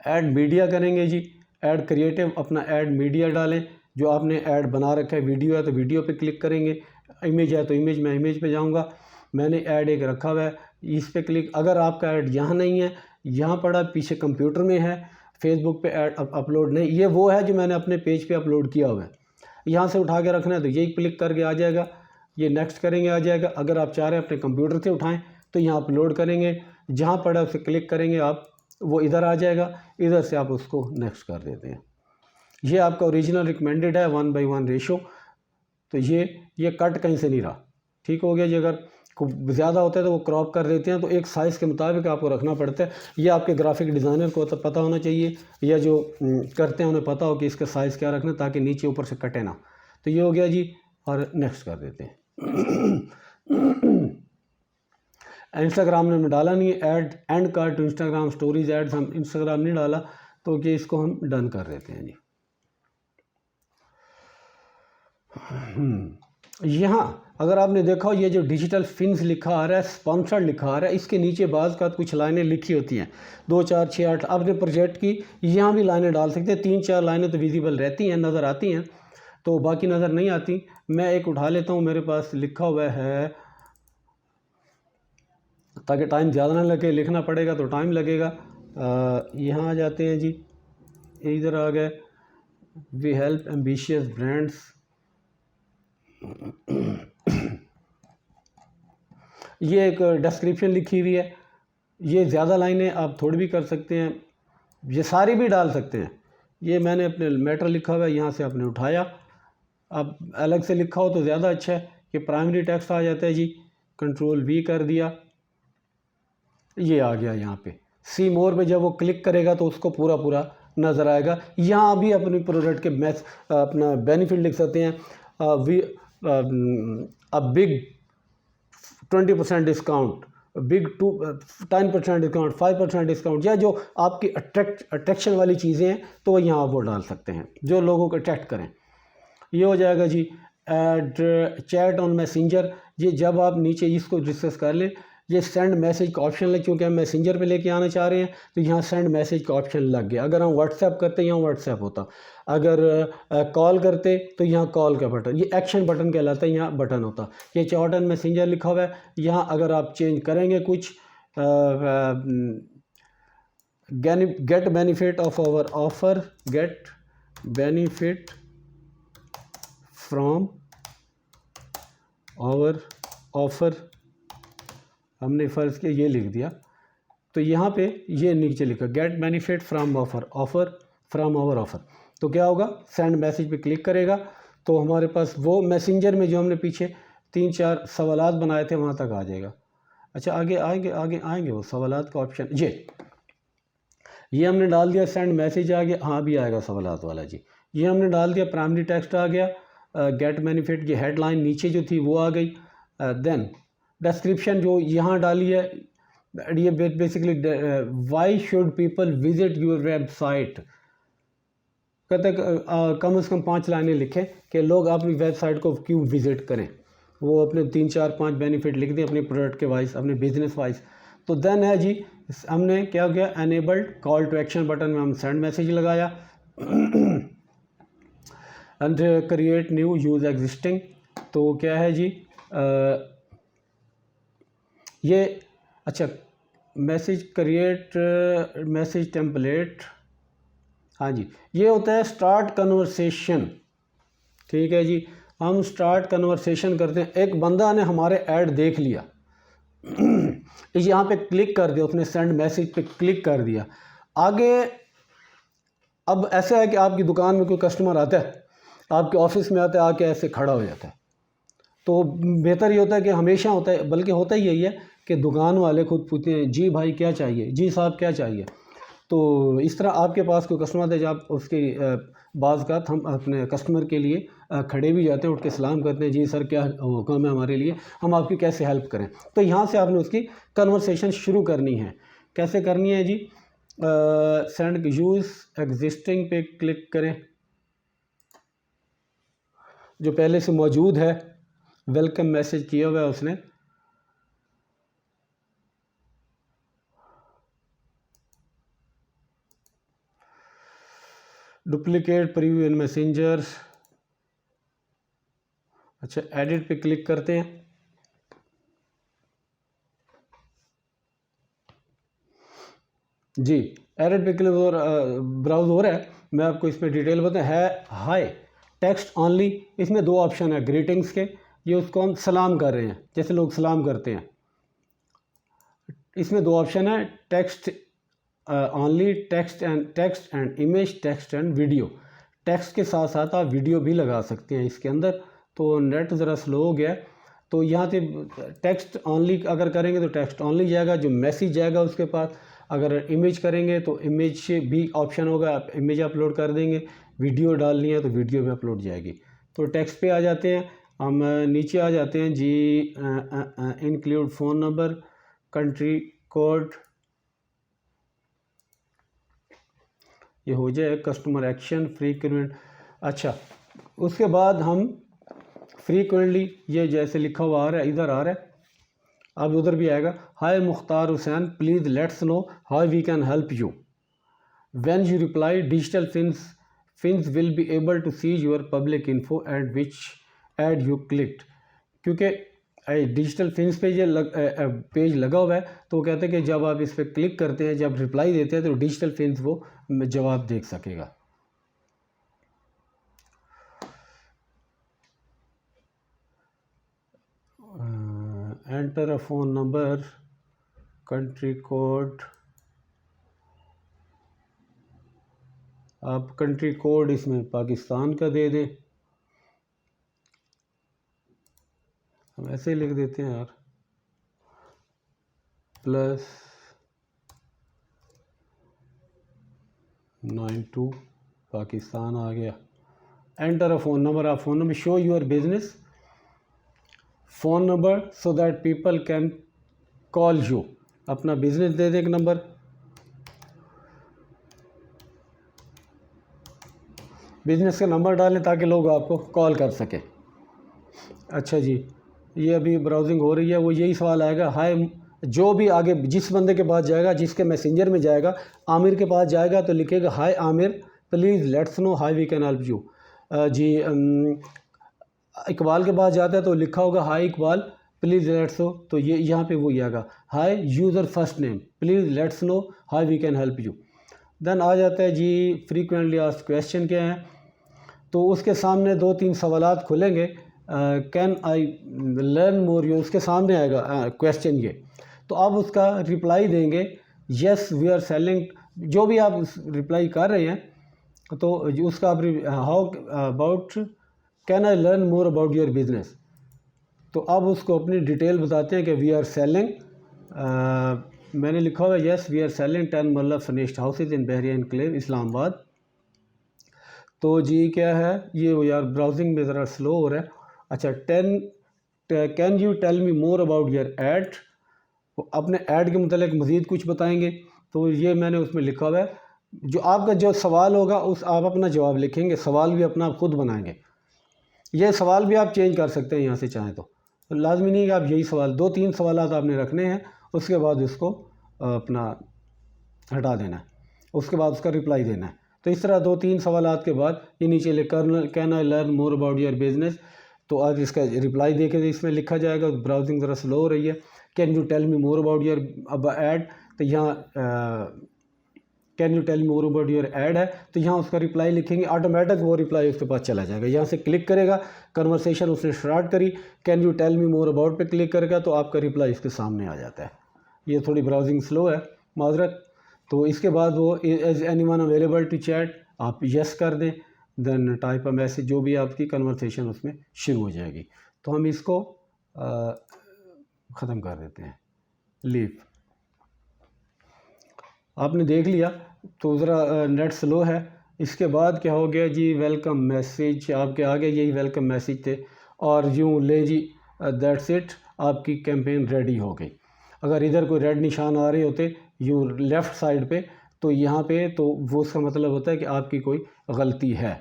ऐड मीडिया करेंगे जी, ऐड क्रिएटिव, अपना ऐड मीडिया डालें, जो आपने ऐड बना रखा है, वीडियो है तो वीडियो पे क्लिक करेंगे, इमेज है तो इमेज, मैं इमेज पे जाऊंगा, मैंने ऐड एक रखा हुआ है, इस पे क्लिक। अगर आपका ऐड यहाँ नहीं है, यहाँ पड़ा पीछे कंप्यूटर में है, फेसबुक पे ऐड अपलोड नहीं, ये वो है जो मैंने अपने पेज पे अपलोड किया हुआ है, यहाँ से उठा के रखना है तो यही क्लिक करके आ जाएगा, ये नेक्स्ट करेंगे आ जाएगा। अगर आप चाह रहे हैं अपने कंप्यूटर से उठाएँ तो यहाँ अपलोड करेंगे, जहाँ पड़ा उसे क्लिक करेंगे आप, वो इधर आ जाएगा, इधर से आप उसको नेक्स्ट कर देते हैं। ये आपका ओरिजिनल रिकमेंडेड है 1:1 रेशो, तो तो ये कट कहीं से नहीं रहा, ठीक हो गया जी। अगर ज़्यादा होता है तो वो क्रॉप कर देते हैं, तो एक साइज़ के मुताबिक आपको रखना पड़ता है। ये आपके ग्राफिक डिज़ाइनर को तो पता होना चाहिए, या जो करते हैं उन्हें पता हो कि इसका साइज़ क्या रखना, ताकि नीचे ऊपर से कटे ना। तो ये हो गया जी, और नेक्स्ट कर देते हैं। इंस्टाग्राम ने डाला नहीं है ad, and card to Instagram stories ads, हम इंस्टाग्राम नहीं डाला, तो कि इसको हम डन कर देते हैं जी। यहाँ अगर आपने देखा हो, ये जो डिजिटल फिन्स लिखा आ रहा है, स्पॉन्सर्ड लिखा आ रहा है, इसके नीचे बाज़ का कुछ लाइनें लिखी होती हैं 2 4 6 8। आपने प्रोजेक्ट की यहाँ भी लाइनें डाल सकते हैं, 3 4 लाइनें तो विजिबल रहती हैं, नज़र आती हैं, तो बाकी नज़र नहीं आती। मैं एक उठा लेता हूँ, मेरे पास लिखा हुआ है, ताकि टाइम ज़्यादा ना लगे, लिखना पड़ेगा तो टाइम लगेगा। यहाँ आ जाते हैं जी, इधर आ गए, वी हेल्प एम्बिशियस ब्रांड्स। ये एक डिस्क्रिप्शन लिखी हुई है, ये ज़्यादा लाइनें आप थोड़ी भी कर सकते हैं, ये सारी भी डाल सकते हैं। ये मैंने अपने मैटर लिखा हुआ है, यहाँ से आपने उठाया, अब अलग से लिखा हो तो ज़्यादा अच्छा है कि प्राइमरी टेक्स्ट आ जाता है जी। कंट्रोल V कर दिया, ये आ गया यहाँ पे। सी मोर पे जब वो क्लिक करेगा तो उसको पूरा पूरा नज़र आएगा। यहाँ भी अपने प्रोडक्ट के अपना बेनिफिट लिख सकते हैं, a big 20% discount, big 10% discount, 5% discount, या जो आपकी अट्रैक्शन वाली चीज़ें हैं तो वो यहाँ वो डाल सकते हैं जो लोगों को अट्रैक्ट करें। ये हो जाएगा जी। एड चैट ऑन मैसेंजर, ये जब आप नीचे इसको डिस्कस कर लें, ये सेंड मैसेज का ऑप्शन लग, क्योंकि हम मैसेंजर पे लेके आना चाह रहे हैं तो यहाँ सेंड मैसेज का ऑप्शन लग गया। अगर हम व्हाट्सएप करते यहाँ व्हाट्सएप होता, अगर कॉल करते तो यहाँ कॉल का बटन, ये एक्शन बटन कहलाता है, यहाँ बटन होता। ये चैट ऑन मैसेंजर लिखा हुआ है, यहाँ अगर आप चेंज करेंगे कुछ, get benefit of our offer, get benefit from our offer, हमने फ़र्ज़ किया ये लिख दिया, तो यहाँ पे ये नीचे लिखा get benefit from offer, offer from our offer. तो क्या होगा, सेंड मैसेज पे क्लिक करेगा तो हमारे पास वो मैसेंजर में जो हमने पीछे 3 4 सवालात बनाए थे वहाँ तक आ जाएगा। अच्छा, आगे आएंगे वो सवालात का ऑप्शन, ये हमने डाल दिया, सेंड मैसेज आ गया, हाँ भी आएगा सवालात वाला जी। ये हमने डाल दिया, प्राइमरी टेक्स्ट आ गया, गेट बेनिफिट की हेडलाइन नीचे जो थी वो आ गई। देन डिस्क्रिप्शन जो यहाँ डाली है, ये basically why should people visit your website, कहते कम से कम 5 लाइनें लिखें कि लोग अपनी वेबसाइट को क्यों विज़िट करें। वो अपने 3 4 5 बेनिफिट लिख दें अपने प्रोडक्ट के वाइज, अपने बिजनेस वाइज। तो देन है जी, हमने क्या किया, enabled call to action button में हम सेंड मैसेज लगाया, and create new use existing. तो क्या है जी, ये अच्छा मैसेज क्रिएट मैसेज टेम्पलेट, हाँ जी, ये होता है स्टार्ट कन्वर्सेशन। ठीक है जी, हम स्टार्ट कन्वर्सेशन करते हैं। एक बंदा ने हमारे ऐड देख लिया, यहाँ पे क्लिक कर दिया, उसने सेंड मैसेज पे क्लिक कर दिया। आगे अब ऐसा है कि आपकी दुकान में कोई कस्टमर आता है, आपके ऑफिस में आता है, आके ऐसे खड़ा हो जाता है, तो बेहतर ये होता है कि हमेशा होता है, बल्कि होता ही यही है कि दुकान वाले खुद पूछते हैं, जी भाई क्या चाहिए, जी साहब क्या चाहिए। तो इस तरह आपके पास कोई कस्टमर है, जब आप उसके बाज़ हम अपने कस्टमर के लिए खड़े भी जाते हैं, उठ के सलाम करते हैं, जी सर क्या हुक्म है हमारे लिए, हम आपकी कैसे हेल्प करें। तो यहाँ से आपने उसकी कन्वर्सेशन शुरू करनी है। कैसे करनी है जी, सेंड यूज़ एग्जिस्टिंग पे क्लिक करें, जो पहले से मौजूद है, वेलकम मैसेज किया हुआ है उसने, डुप्लीकेट प्रीव्यू इन मैसेंजर। अच्छा, एडिट पे क्लिक करते हैं, जी एडिट पे क्लिक और ब्राउज हो रहा है। मैं आपको इसमें डिटेल बताऊँ, है हाय टेक्स्ट ओनली, इसमें 2 ऑप्शन है ग्रीटिंग्स के, ये उसको हम सलाम कर रहे हैं, जैसे लोग सलाम करते हैं। इसमें 2 ऑप्शन है, text only, text and image, text and video. Text के साथ साथ आप वीडियो भी लगा सकते हैं इसके अंदर, तो नेट ज़रा स्लो हो गया। तो यहाँ से टेक्स्ट ऑनली अगर करेंगे तो टेक्स्ट ऑनली जाएगा, जो मैसेज जाएगा उसके पास। अगर इमेज करेंगे तो इमेज भी ऑप्शन होगा, आप इमेज अपलोड कर देंगे। वीडियो डालनी है तो वीडियो भी अपलोड जाएगी। तो टेक्स्ट पे आ जाते हैं, हम नीचे आ जाते हैं जी। Include phone number, country code, ये हो जाए। Customer action, frequent. अच्छा, उसके बाद हम फ्रीक्वेंटली, ये जैसे लिखा हुआ आ रहा है, इधर आ रहा है, अब उधर भी आएगा। Hi Mukhtar Hussain, please let's know how we can help you. When you reply, Digital Fins will be able to see your public info and which ad you clicked. क्योंकि डिजिटल फिन्स पे ये पेज लगा हुआ है, तो वो कहते हैं कि जब आप इस पर क्लिक करते हैं, जब रिप्लाई देते हैं, तो डिजिटल फिन्स वो जवाब देख सकेगा। Enter a phone number, country code, आप कंट्री कोड इसमें पाकिस्तान का दे दें, हम ऐसे ही लिख देते हैं यार, +92 पाकिस्तान आ गया। एंटर अ फ़ोन नंबर, आप phone number, show your business phone number so that people can call you. अपना बिजनेस दे दें एक नंबर, बिजनेस का नंबर डालें ताकि लोग आपको कॉल कर सकें। अच्छा जी, ये अभी ब्राउजिंग हो रही है, वो यही सवाल आएगा। हाय, जो भी आगे जिस बंदे के पास जाएगा, जिसके मैसेंजर में जाएगा, आमिर के पास जाएगा तो लिखेगा hi Aamir, please let's know how we can help you. जी, इकबाल के पास जाता है तो लिखा होगा hi Iqbal, please let's know, तो ये यहाँ पे वही आएगा hi user first name, please let's know how we can help you. Then आ जाता है जी फ्रीक्वेंटली आस्क्ड क्वेश्चन क्या है, तो उसके सामने 2-3 सवालात खुलेंगे। Can I learn more you, उसके सामने आएगा क्वेश्चन ये, तो आप उसका रिप्लाई देंगे येस वी आर सेलिंग। जो भी आप रिप्लाई कर रहे हैं तो उसका आप how about can I learn more about your business, तो अब उसको अपनी डिटेल बताते हैं कि वी आर सेलिंग, मैंने लिखा हुआ है yes we are selling 10 marla furnished houses in Bahria Enclave Islamabad. तो जी क्या है ये, वो यार ब्राउजिंग में ज़रा स्लो हो रहा है। अच्छा, can you tell me more about your ad, अपने ऐड के मतलब मज़ीद कुछ बताएंगे। तो ये मैंने उसमें लिखा हुआ है, जो आपका जो सवाल होगा उस आप अपना जवाब लिखेंगे, सवाल भी अपना आप खुद बनाएंगे। ये सवाल भी आप चेंज कर सकते हैं यहाँ से चाहें तो लाजमी नहीं कि आप यही सवाल, 2-3 सवाल आपने रखने हैं, उसके बाद इसको अपना हटा देना है, उसके बाद उसका रिप्लाई देना है। तो इस तरह 2-3 सवाल के बाद ये नीचे लिखकर can I learn more about your business, तो आज इसका रिप्लाई देके इसमें लिखा जाएगा। ब्राउजिंग ज़रा स्लो हो रही है। Can you tell me more about your ad, तो यहाँ can you tell me more about your ad है, तो यहाँ उसका रिप्लाई लिखेंगे, ऑटोमेटिक वो रिप्लाई उसके पास चला जाएगा। यहाँ से क्लिक करेगा, कन्वर्सेशन उसने स्टार्ट करी, can you tell me more about पे क्लिक करेगा तो आपका रिप्लाई इसके सामने आ जाता है। ये थोड़ी ब्राउजिंग स्लो है, माजरत। तो इसके बाद वो is anyone available to chat, आप यस कर दें, देन टाइप अ मैसेज, जो भी आपकी कन्वर्सेशन उसमें शुरू हो जाएगी। तो हम इसको ख़त्म कर देते हैं, लीव। आपने देख लिया, तो ज़रा नेट स्लो है। इसके बाद क्या हो गया जी, वेलकम मैसेज आपके आगे, यही वेलकम मैसेज थे, और यूँ ले जी दैट्स इट, आपकी कैंपेन रेडी हो गई। अगर इधर कोई रेड निशान आ रहे होते यूँ लेफ़्ट साइड पे, तो यहाँ पे तो वो उसका मतलब होता है कि आपकी कोई गलती है।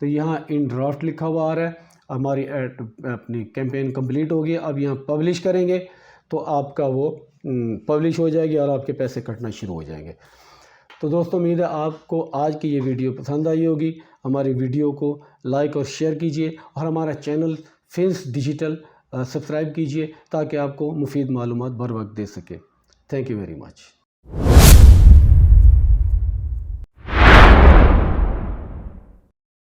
तो यहाँ इन ड्राफ्ट लिखा हुआ आ रहा है, हमारी अपनी कैंपेन कंप्लीट हो गई। अब यहाँ पब्लिश करेंगे तो आपका वो पब्लिश हो जाएगी और आपके पैसे कटना शुरू हो जाएंगे। तो दोस्तों, उम्मीद है आपको आज की ये वीडियो पसंद आई होगी। हमारी वीडियो को लाइक और शेयर कीजिए, और हमारा चैनल फिन्स डिजिटल सब्सक्राइब कीजिए ताकि आपको मुफीद मालूमात बर वक्त दे सके। Thank you very much.